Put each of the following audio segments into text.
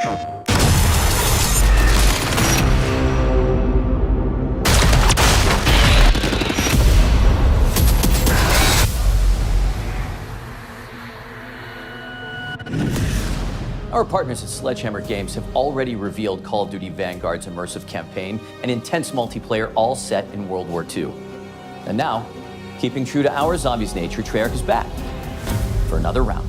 Our partners at Sledgehammer Games have already revealed Call of Duty Vanguard's immersive campaign and intense multiplayer, all set in World War II. And now, keeping true to our zombies nature, Treyarch is back for another round.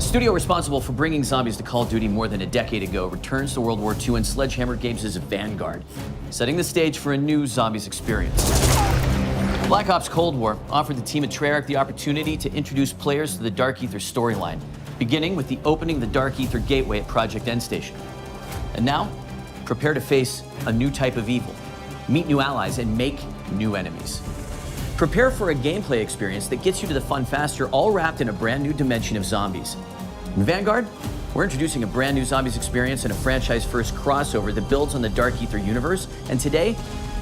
Studio responsible for bringing zombies to Call of Duty more than a decade ago returns to World War II in Sledgehammer Games' Vanguard, setting the stage for a new zombies experience. Black Ops Cold War offered the team at Treyarch the opportunity to introduce players to the Dark Aether storyline, beginning with the opening of the Dark Aether gateway at Project Endstation. And now, prepare to face a new type of evil, meet new allies, and make new enemies. Prepare for a gameplay experience that gets you to the fun faster, all wrapped in a brand new dimension of zombies. In Vanguard, we're introducing a brand new zombies experience and a franchise-first crossover that builds on the Dark Aether universe. And today,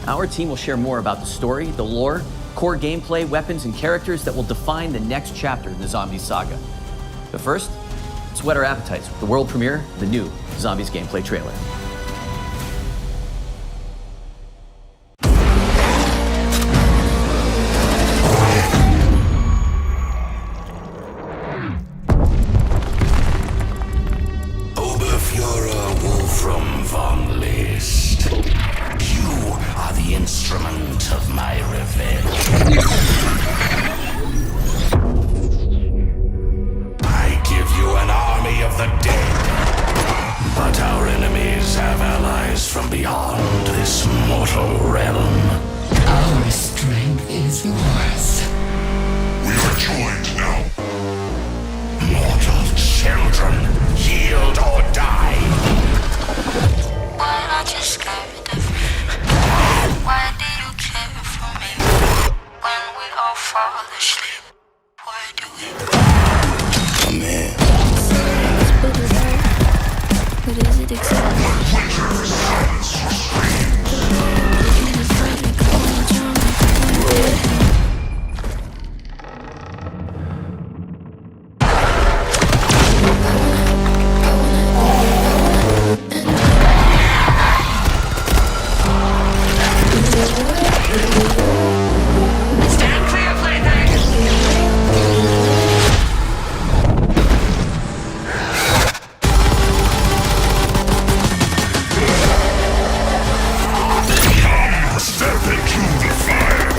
our team will share more about the story, the lore, core gameplay, weapons, and characters that will define the next chapter in the Zombies saga. But first, let's whet our appetites with the world premiere of the new Zombies gameplay trailer. Instrument of my revenge. I give you an army of the dead, but our enemies have allies from beyond this mortal realm. Our strength is yours. We are joined now. Mortal children, yield or die. Why aren't you scared of me? Why do you care for me? When we all fall asleep, why do we? Come here. What is it exactly? Winter silence your scream. Stand clear, plaything! Step into the fire.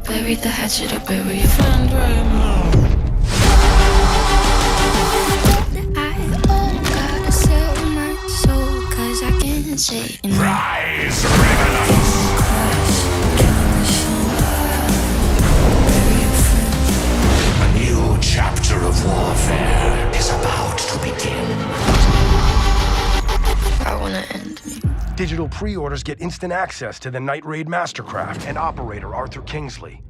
Bury the hatchet or bury your friend right now. I gotta sell my soul, 'cause I can't say no. Rise, revenants! A new chapter of warfare is about to begin. I wanna end me. Digital pre-orders get instant access to the Night Raid Mastercraft and operator Arthur Kingsley.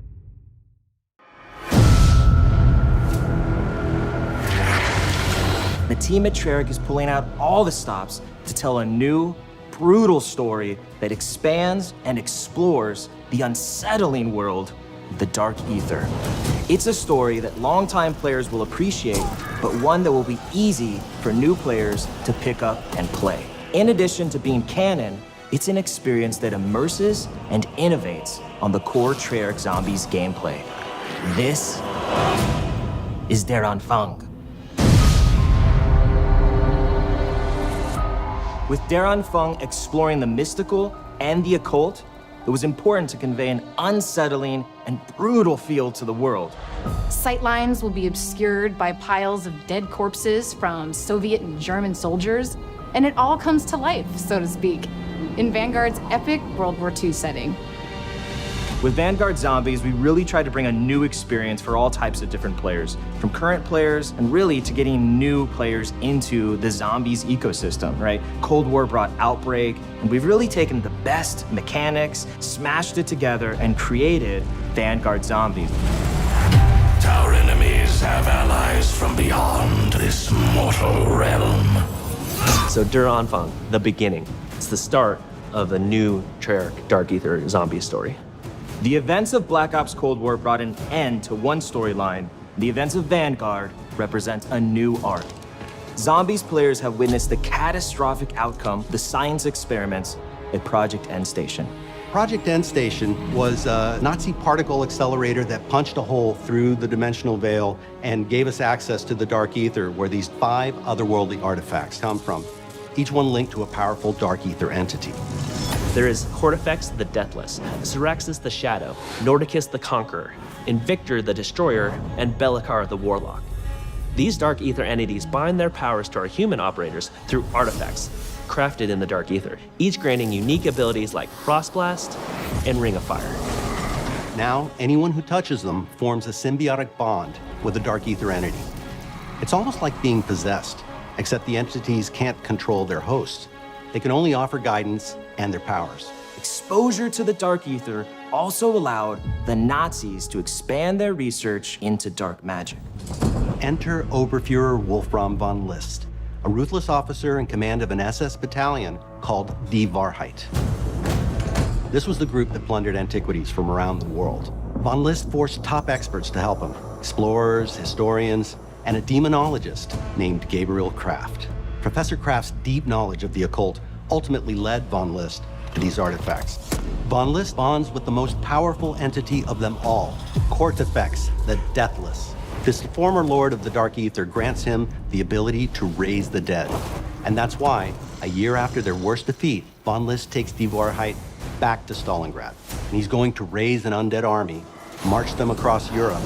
The team at Treyarch is pulling out all the stops to tell a new, brutal story that expands and explores the unsettling world of the Dark Aether. It's a story that longtime players will appreciate, but one that will be easy for new players to pick up and play. In addition to being canon, it's an experience that immerses and innovates on the core Treyarch Zombies gameplay. This is Der Anfang. With Der Anfang exploring the mystical and the occult, it was important to convey an unsettling and brutal feel to the world. Sightlines will be obscured by piles of dead corpses from Soviet and German soldiers, and it all comes to life, so to speak, in Vanguard's epic World War II setting. With Vanguard Zombies, we really tried to bring a new experience for all types of different players, from current players and really to getting new players into the Zombies ecosystem, right? Cold War brought Outbreak, and we've really taken the best mechanics, smashed it together, and created Vanguard Zombies. Our enemies have allies from beyond this mortal realm. So Der Anfang, the beginning. It's the start of a new Treyarch Dark Aether zombie story. The events of Black Ops Cold War brought an end to one storyline. The events of Vanguard represent a new arc. Zombies players have witnessed the catastrophic outcome of the science experiments at Project End Station. Project End Station was a Nazi particle accelerator that punched a hole through the dimensional veil and gave us access to the Dark Aether, where these 5 otherworldly artifacts come from, each one linked to a powerful Dark Aether entity. There is Cortifex the Deathless, Syraxis the Shadow, Nordicus the Conqueror, Invictor the Destroyer, and Belikar the Warlock. These Dark Aether entities bind their powers to our human operators through artifacts crafted in the Dark Aether, each granting unique abilities like Frostblast and Ring of Fire. Now, anyone who touches them forms a symbiotic bond with a Dark Aether entity. It's almost like being possessed, except the entities can't control their hosts. They can only offer guidance and their powers. Exposure to the Dark Aether also allowed the Nazis to expand their research into dark magic. Enter Oberfuhrer Wolfram von List, a ruthless officer in command of an SS battalion called Die Wahrheit. This was the group that plundered antiquities from around the world. Von List forced top experts to help him, explorers, historians, and a demonologist named Gabriel Kraft. Professor Kraft's deep knowledge of the occult ultimately led Von List to these artifacts. Von List bonds with the most powerful entity of them all, Cortifex the Deathless. This former lord of the Dark Aether grants him the ability to raise the dead. And that's why, a year after their worst defeat, Von List takes Die Wahrheit back to Stalingrad. And he's going to raise an undead army, march them across Europe,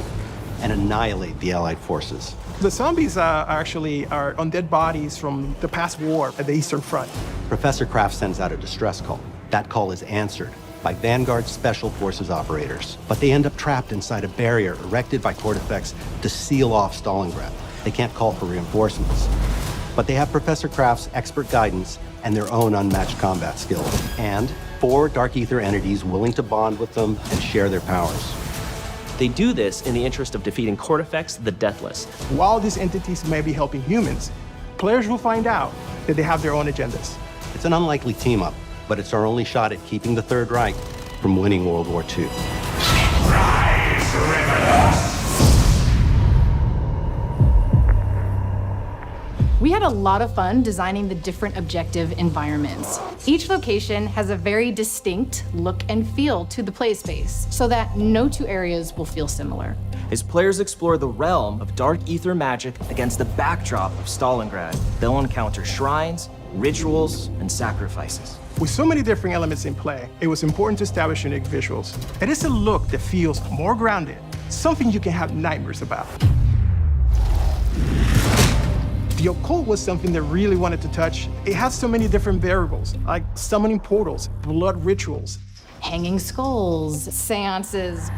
and annihilate the Allied forces. The zombies are undead bodies from the past war at the Eastern Front. Professor Kraft sends out a distress call. That call is answered by Vanguard Special Forces operators, but they end up trapped inside a barrier erected by Cortifex to seal off Stalingrad. They can't call for reinforcements. But they have Professor Kraft's expert guidance and their own unmatched combat skills, and 4 Dark Aether entities willing to bond with them and share their powers. They do this in the interest of defeating Cortifex the Deathless. While these entities may be helping humans, players will find out that they have their own agendas. It's an unlikely team-up, but it's our only shot at keeping the Third Reich from winning World War II. Rise, rebels! We had a lot of fun designing the different objective environments. Each location has a very distinct look and feel to the play space, so that no 2 areas will feel similar. As players explore the realm of Dark Aether magic against the backdrop of Stalingrad, they'll encounter shrines, rituals, and sacrifices. With so many different elements in play, it was important to establish unique visuals. It is a look that feels more grounded, something you can have nightmares about. The occult was something that really wanted to touch. It has so many different variables, like summoning portals, blood rituals, Hanging skulls, seances.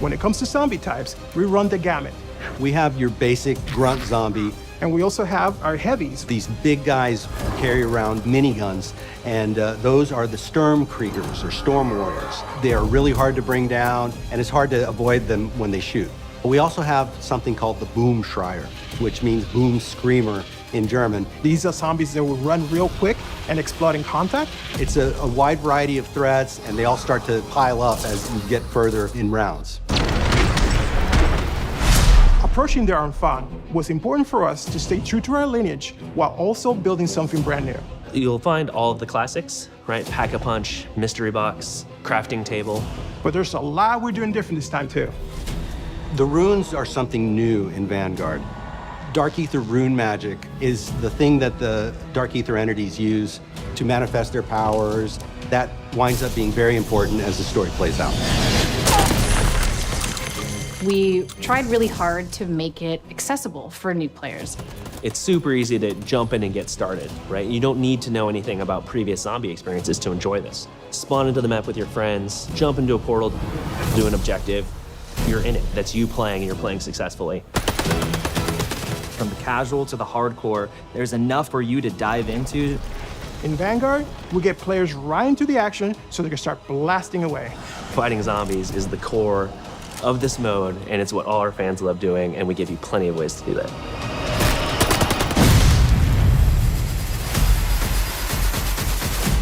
When it comes to zombie types, we run the gamut. We have your basic grunt zombie. And we also have our heavies. These big guys who carry around miniguns, and those are the Sturmkriegers, or Storm Warriors. They are really hard to bring down, and it's hard to avoid them when they shoot. But we also have something called the Boomschreier, which means boom screamer in German. These are zombies that will run real quick and explode in contact. It's a wide variety of threats, and they all start to pile up as you get further in rounds. Approaching their own fun was important for us to stay true to our lineage while also building something brand new. You'll find all of the classics, right? Pack-a-punch, mystery box, crafting table. But there's a lot we're doing different this time too. The runes are something new in Vanguard. Dark Aether rune magic is the thing that the Dark Aether entities use to manifest their powers. That winds up being very important as the story plays out. We tried really hard to make it accessible for new players. It's super easy to jump in and get started, right? You don't need to know anything about previous zombie experiences to enjoy this. Spawn into the map with your friends, jump into a portal, do an objective. You're in it. That's you playing, and you're playing successfully. From the casual to the hardcore, there's enough for you to dive into. In Vanguard, we get players right into the action so they can start blasting away. Fighting zombies is the core of this mode, and it's what all our fans love doing, and we give you plenty of ways to do that.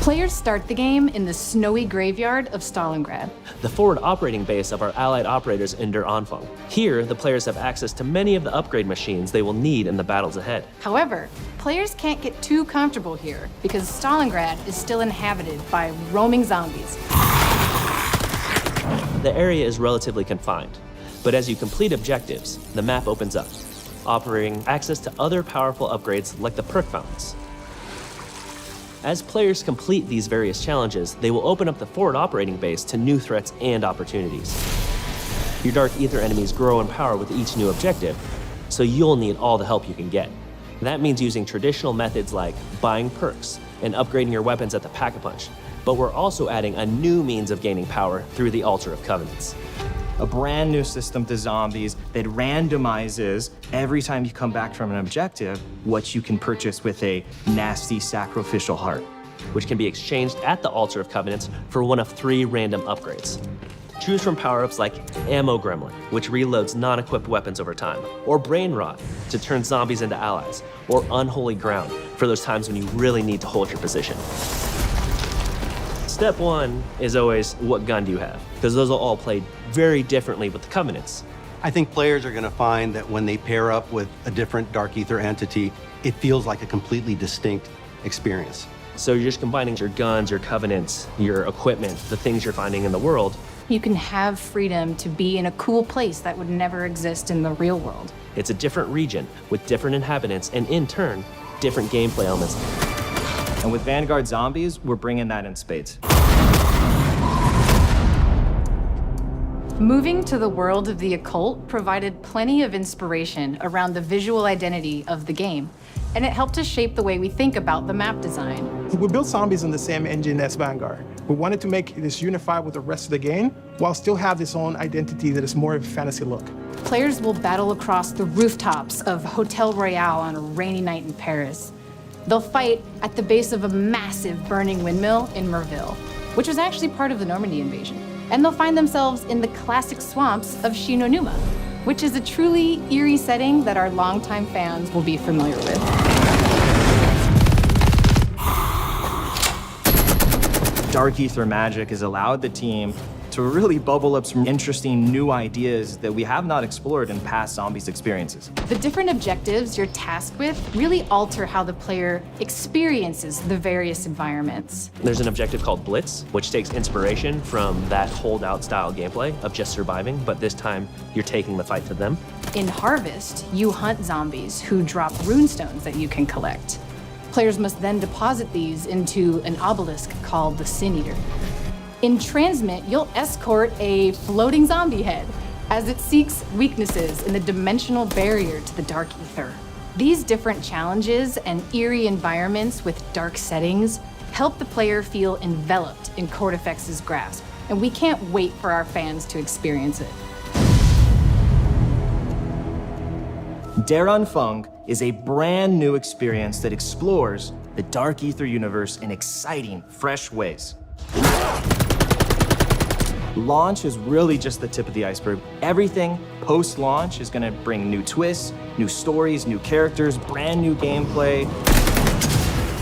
Players start the game in the snowy graveyard of Stalingrad. The forward operating base of our allied operators in Der Anfang. Here, the players have access to many of the upgrade machines they will need in the battles ahead. However, players can't get too comfortable here because Stalingrad is still inhabited by roaming zombies. The area is relatively confined, but as you complete objectives, the map opens up, offering access to other powerful upgrades like the perk fountains. As players complete these various challenges, they will open up the forward operating base to new threats and opportunities. Your Dark Aether enemies grow in power with each new objective, so you'll need all the help you can get. That means using traditional methods like buying perks and upgrading your weapons at the Pack-a-Punch, but we're also adding a new means of gaining power through the Altar of Covenants. A brand new system to zombies that randomizes every time you come back from an objective what you can purchase with a nasty sacrificial heart. Which can be exchanged at the Altar of Covenants for one of 3 random upgrades. Choose from power-ups like Ammo Gremlin, which reloads non-equipped weapons over time, or Brain Rot to turn zombies into allies, or Unholy Ground for those times when you really need to hold your position. Step 1 is always, what gun do you have? Because those will all play very differently with the Covenants. I think players are going to find that when they pair up with a different Dark Aether entity, it feels like a completely distinct experience. So you're just combining your guns, your Covenants, your equipment, the things you're finding in the world. You can have freedom to be in a cool place that would never exist in the real world. It's a different region with different inhabitants and, in turn, different gameplay elements. And with Vanguard Zombies, we're bringing that in spades. Moving to the world of the occult provided plenty of inspiration around the visual identity of the game, and it helped us shape the way we think about the map design. We built Zombies on the same engine as Vanguard. We wanted to make this unified with the rest of the game, while still have its own identity that is more of a fantasy look. Players will battle across the rooftops of Hotel Royale on a rainy night in Paris. They'll fight at the base of a massive burning windmill in Merville, which was actually part of the Normandy invasion. And they'll find themselves in the classic swamps of Shinonuma, which is a truly eerie setting that our longtime fans will be familiar with. Dark Aether magic has allowed the team to really bubble up some interesting new ideas that we have not explored in past Zombies experiences. The different objectives you're tasked with really alter how the player experiences the various environments. There's an objective called Blitz, which takes inspiration from that holdout style gameplay of just surviving, but this time you're taking the fight to them. In Harvest, you hunt zombies who drop runestones that you can collect. Players must then deposit these into an obelisk called the Sin Eater. In Transmit, you'll escort a floating zombie head as it seeks weaknesses in the dimensional barrier to the Dark Aether. These different challenges and eerie environments with dark settings help the player feel enveloped in Cortifex's grasp, and we can't wait for our fans to experience it. Der Anfang is a brand new experience that explores the Dark Aether universe in exciting, fresh ways. Launch is really just the tip of the iceberg. Everything post-launch is gonna bring new twists, new stories, new characters, brand new gameplay.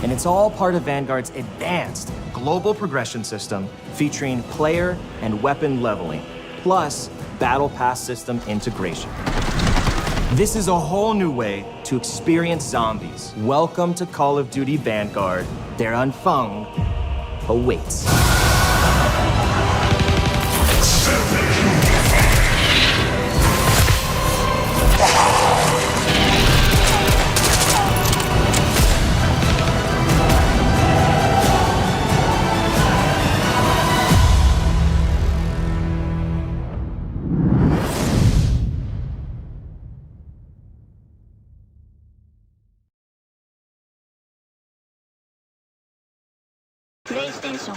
And it's all part of Vanguard's advanced global progression system featuring player and weapon leveling, plus battle pass system integration. This is a whole new way to experience zombies. Welcome to Call of Duty Vanguard. Der Anfang awaits. PlayStation